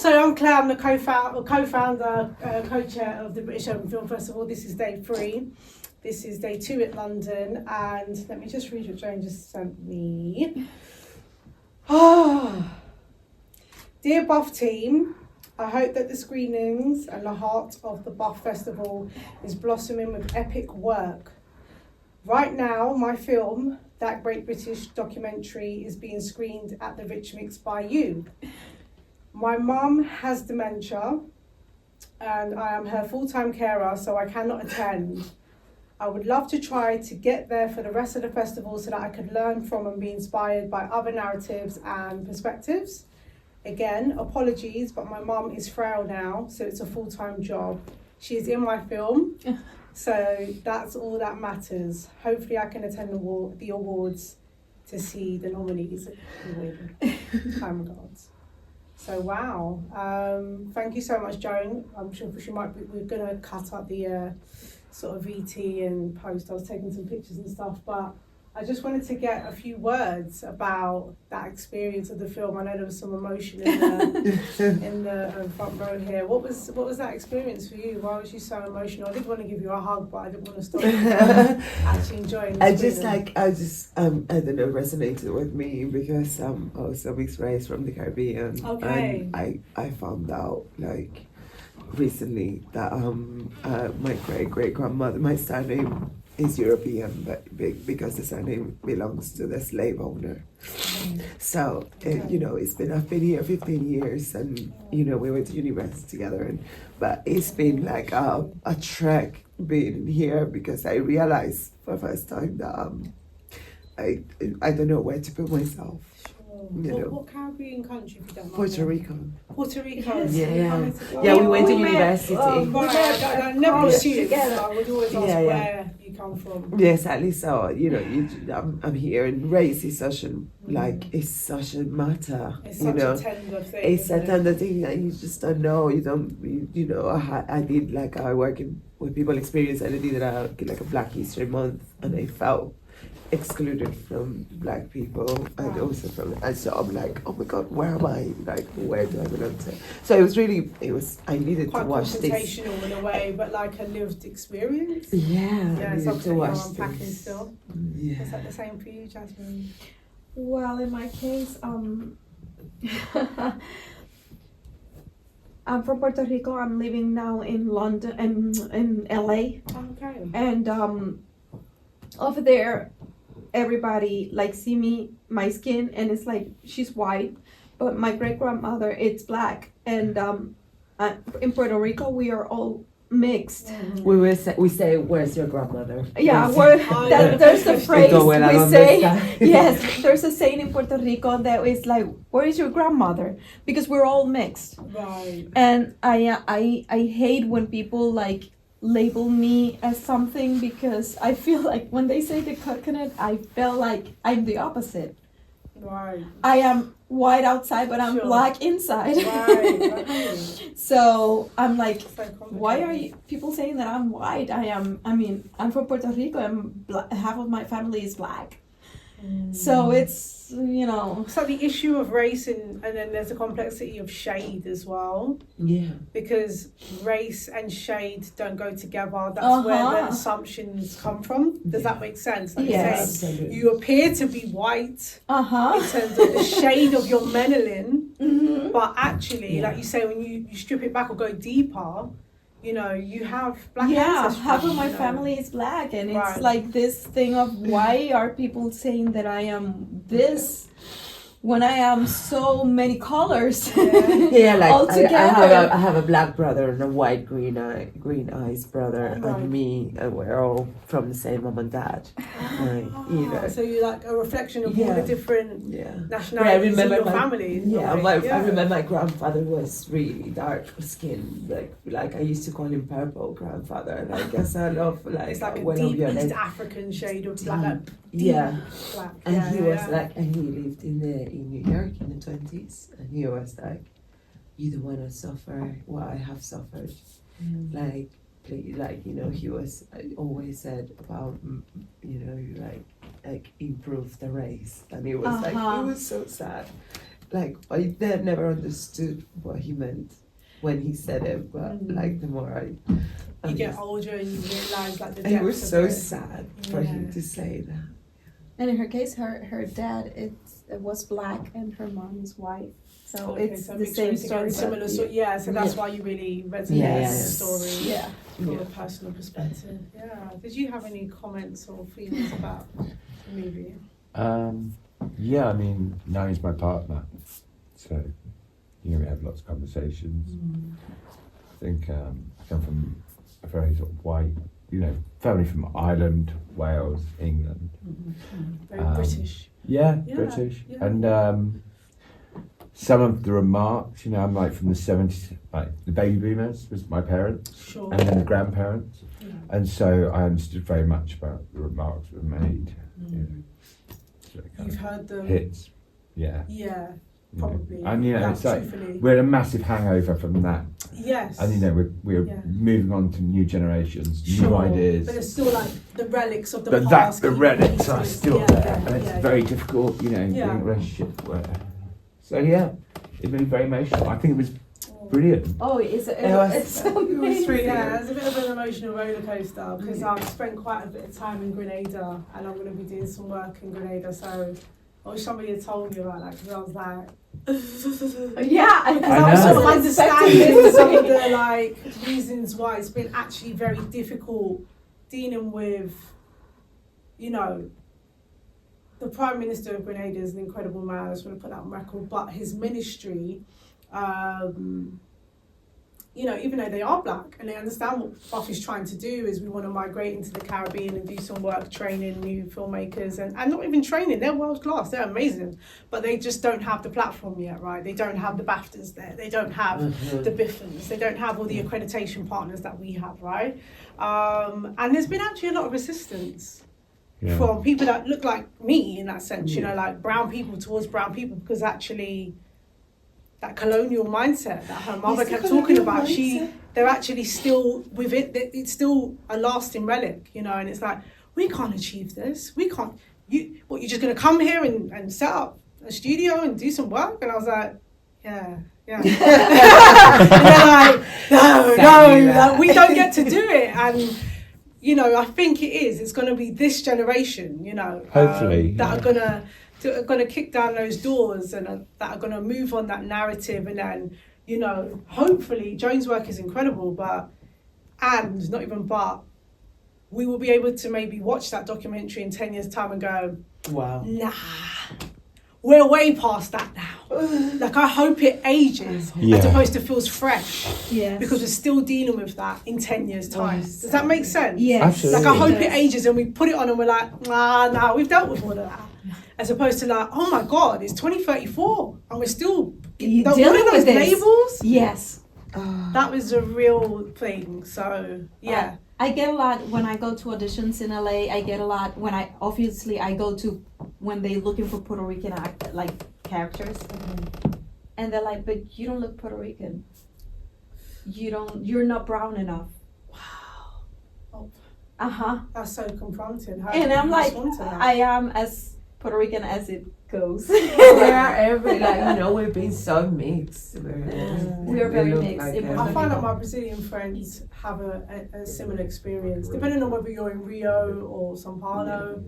So I'm Claire, I'm the co-founder, co-chair of the British Open Film Festival. This is day 3. This is day 2 at London, and let me just read what Joan just sent me. Dear Buff team, I hope that the screenings and the heart of the Buff Festival is blossoming with epic work. Right now, my film, That Great British Documentary, is being screened at the Rich Mix by you. My mum has dementia and I am her full-time carer, so I cannot attend. I would love to try to get there for the rest of the festival so that I could learn from and be inspired by other narratives and perspectives. Again, apologies, but my mum is frail now, so it's a full-time job. She's in my film, so that's all that matters. Hopefully I can attend the awards to see the nominees win. Kind regards. So wow, thank you so much, Joan. I'm sure we're gonna cut up the sort of VT and post. I was taking some pictures and stuff, but I just wanted to get a few words about that experience of the film. I know there was some emotion in the front row here. What was that experience for you? Why was you so emotional? I did want to give you a hug, but I didn't want to stop actually enjoying the I don't know, resonated with me because I was a mixed race from the Caribbean. Okay. And I found out like recently that my great grandmother, my surname is European, but because the surname belongs to the slave owner. So, I've been here 15 years and, we went to university together. But it's been like a trek being here because I realized for the first time that I don't know where to put myself. What Caribbean country, if you don't mind? Puerto Rico. Puerto Rico. Yeah, we went to university. I never assumed together. I would always ask where you come from. Yeah, exactly. So I'm here, and race is such a it's such a matter. It's such a tender thing. It's a tender thing that you just don't know. I did I work with people experience, and I did a Black History Month, and I felt excluded from Black people and also and so I'm like, oh my god, where am I? Where do I belong to? So I needed quite to watch this. Quite confrontational in a way, but like a lived experience. Yeah, it's something you're unpacking still. Yeah. Is that the same for you, Jasmine? Well, in my case, I'm from Puerto Rico. I'm living now in London and in LA. Okay. And over there, everybody see my skin, and it's like she's white, but my great grandmother it's black. And in Puerto Rico we are all mixed. Mm-hmm. We say, where's your grandmother? Yeah, there's a phrase we say. Yes, there's a saying in Puerto Rico that is like, where is your grandmother? Because we're all mixed. Right. And I hate when people label me as something, because I feel like when they say the coconut, I feel like I'm the opposite. Right. I am white outside, but I'm black inside. Right. So I'm like, So why are people saying that I'm white? I'm from Puerto Rico, and half of my family is black. So it's, So the issue of race and then there's a complexity of shade as well. Yeah. Because race and shade don't go together. That's where the assumptions come from. Does that make sense? Yes. You appear to be white in terms of the shade of your melanin, but actually, like you say, when you strip it back or go deeper, you have black ancestry. Half of my family is black, and it's like this thing of why are people saying that I am this when I am so many colors? All together. I have a black brother and a white green eyes brother, and me, and we're all from the same mom and dad. So you're like a reflection of all the different nationalities in your family. I remember my grandfather was really dark skinned, like I used to call him purple grandfather, and I guess I love it's like a deep East African shade of black. Black. And he was and he lived in New York in the 20s, and he was like, you don't want to suffer what I have suffered. He was always said about, improve the race, and it was it was so sad. like I never understood what he meant when he said it, but like the more you get older and you realise like the it depth was of so it. sad for him to say that. And in her case, her dad it was black and her mom is white. So Okay, it's so the mixed same race story. again, similar but story. Yeah, so that's Yeah. why you really resonate Yes. with the story Yeah. from Yeah. a personal perspective. Yeah. Did you have any comments or feelings about the movie? Yeah, I mean, now he's my partner, so we have lots of conversations. I think I come from a very sort of white, family from Ireland, Wales, England. Very British. Yeah, Yeah, British. yeah. And some of the remarks, I'm like from the 70s, like the baby boomers was my parents, Sure. and then the grandparents. Yeah. And so I understood very much about the remarks that were made. So it kind You've of heard them. hits, yeah. Yeah, you know. probably. And it's like truthfully. we had a massive hangover from that, Yes. and we're Yeah. moving on to new generations, Sure, new ideas. but it's still like the relics of the But past. the keep relics are repeating. still Yeah, there, yeah, and it's yeah, very yeah. difficult, Yeah. being in a relationship where. So yeah, it made me very emotional. I think it was brilliant. Oh, it's was amazing. really Yeah, it's a bit of an emotional roller coaster because I've spent quite a bit of time in Grenada and I'm going to be doing some work in Grenada. So I wish somebody had told me about that because I was like, Yeah, because I I was know. sort of understanding some of the reasons why it's been actually very difficult dealing with, the Prime Minister of Grenada is an incredible man. I just want to put that on record. But his ministry, even though they are black and they understand what Buff is trying to do, is we want to migrate into the Caribbean and do some work training new filmmakers and not even training, they're world class, they're amazing, but they just don't have the platform yet, right? They don't have the BAFTAs there, they don't have the BIFFAs, they don't have all the accreditation partners that we have, right? And there's been actually a lot of resistance from people that look like me in that sense, like brown people towards brown people, because actually that colonial mindset that her mother kept talking about, they're actually still with it. It's still a lasting relic, and it's like, we can't achieve this. We can't. You're just going to come here and set up a studio and do some work? And I was like, yeah. And they're like, no, like, we don't get to do it. And, I think it's going to be this generation, Hopefully, that are going to kick down those doors and that are going to move on that narrative. And then, hopefully, Joan's work is incredible, we will be able to maybe watch that documentary in 10 years' time and go, Wow. nah, we're way past that now. Like, I hope it ages as opposed to feels fresh. Yes. Because we're still dealing with that in 10 years' time. Yes. Does that make sense? Yes. Absolutely. Like, I hope Yes. it ages and we put it on and we're like, nah, we've dealt with all of that. As opposed to like, oh my God, it's 2034 and we're still You one dealing of those with this. labels. Yes. That was a real thing. So yeah. I get a lot when I go to auditions in LA. I get a lot when I go to when they're looking for Puerto Rican characters, and they're like, "But you don't look Puerto Rican. You're not brown enough." Wow. Oh, That's so confronting. How and do I'm you like, respond to that? I am as Puerto Rican as it goes. We've been so mixed. We are very look mixed. It was I Okay. find that my Brazilian friends have a similar experience, depending on whether you're in Rio or Sao Paulo.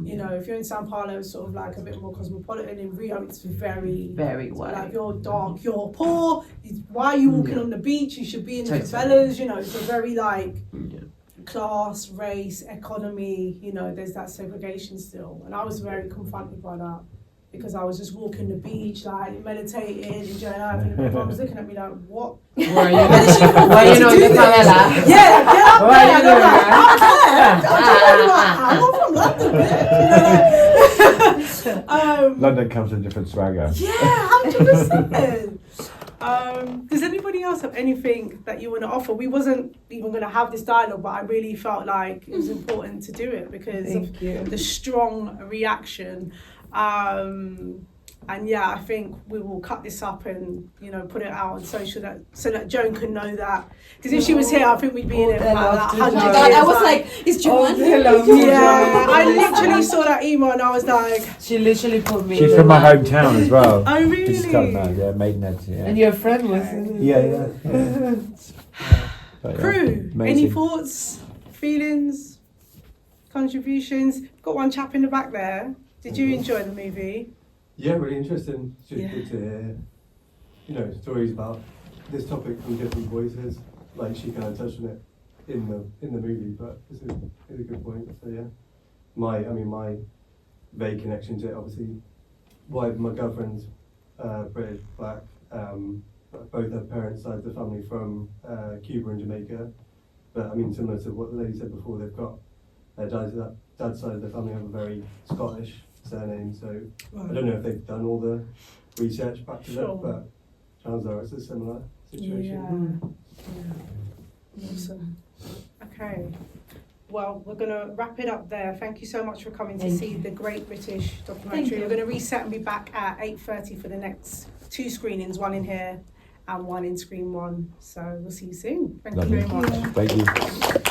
If you're in Sao Paulo, it's sort of like a bit more cosmopolitan. In Rio, it's very white. like, you're dark, you're poor. Why are you walking on the beach? You should be in the favelas. It's a very like class, race, economy. There's that segregation still, and I was very confronted by that. Because I was just walking the beach, like meditating, enjoying life, and everyone was looking at me like, "What? Why are you not in the favela? Yeah, get up there!" And I'm like, "I'm from London, bitch." London comes in different swagger. Yeah, 100%. Does anybody else have anything that you want to offer? We wasn't even going to have this dialogue, but I really felt like it was important to do it because of the strong reaction. And yeah, I think we will cut this up and put it out on social so that Joan can know that. Because if she was here, I think we'd be in it for like 100 Oh my years. God, I was like, is Joan here? Yeah, I literally saw that email and I was like, She literally put me. She's from my hometown as well. oh really? Just don't know, yeah, Maidenhead. Yeah. And your friend was. Yeah. But, yeah, Crew, any amazing. thoughts, feelings, contributions? Got one chap in the back there. Did you enjoy the movie? Yeah, really interesting. It's just Yeah. good to hear, stories about this topic from different voices. Like she kind of touched on it in the movie, but it's a good point. So yeah, my vague connection to it, obviously, my girlfriend's British, black. Both her parents' sides of the family from Cuba and Jamaica. But I mean, similar to what the lady said before, they've got their dad's side of the family have a very Scottish surname. So I don't know if they've done all the research back to Sure. that, but chances are it's a similar situation. Yeah. Awesome. Okay. Well, we're going to wrap it up there. Thank you so much for coming to see the Great British documentary. We're going to reset and be back at 8:30 for the next 2 screenings, one in here and one in Screen 1. So we'll see you soon. Thank Lovely. you very much. Thank you.